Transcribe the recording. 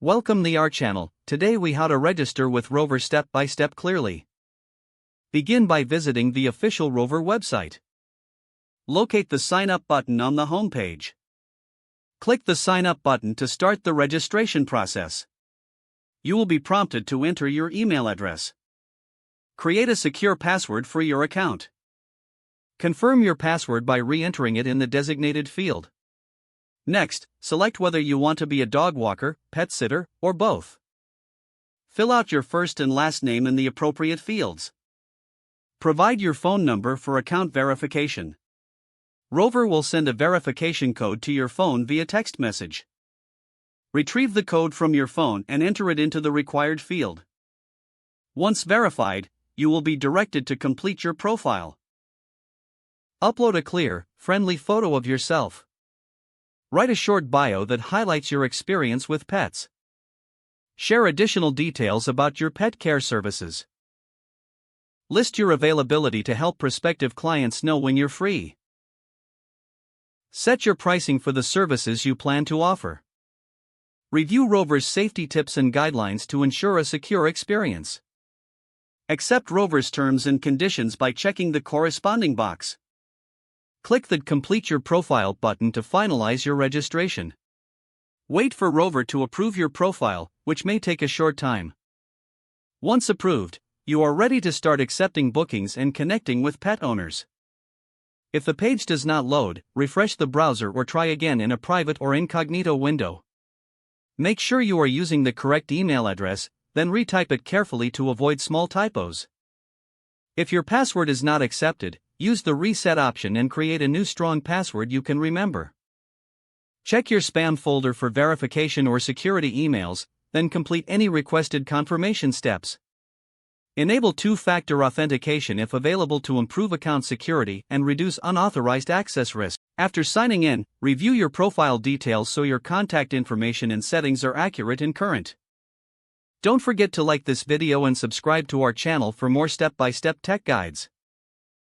Welcome to our channel. Today we how to register with Rover step by step clearly. Begin by visiting the official Rover website. Locate the sign up button on the home page. Click the sign up button to start the registration process. You will be prompted to enter your email address. Create a secure password for your account. Confirm your password by re-entering it in the designated field. Next, select whether you want to be a dog walker, pet sitter, or both. Fill out your first and last name in the appropriate fields. Provide your phone number for account verification. Rover will send a verification code to your phone via text message. Retrieve the code from your phone and enter it into the required field. Once verified, you will be directed to complete your profile. Upload a clear, friendly photo of yourself. Write a short bio that highlights your experience with pets. Share additional details about your pet care services. List your availability to help prospective clients know when you're free. Set your pricing for the services you plan to offer. Review Rover's safety tips and guidelines to ensure a secure experience. Accept Rover's terms and conditions by checking the corresponding box. Click the Complete Your Profile button to finalize your registration. Wait for Rover to approve your profile, which may take a short time. Once approved, you are ready to start accepting bookings and connecting with pet owners. If the page does not load, refresh the browser or try again in a private or incognito window. Make sure you are using the correct email address, then retype it carefully to avoid small typos. If your password is not accepted, use the reset option and create a new strong password you can remember. Check your spam folder for verification or security emails, then complete any requested confirmation steps. Enable two-factor authentication if available to improve account security and reduce unauthorized access risk. After signing in, review your profile details so your contact information and settings are accurate and current. Don't forget to like this video and subscribe to our channel for more step-by-step tech guides.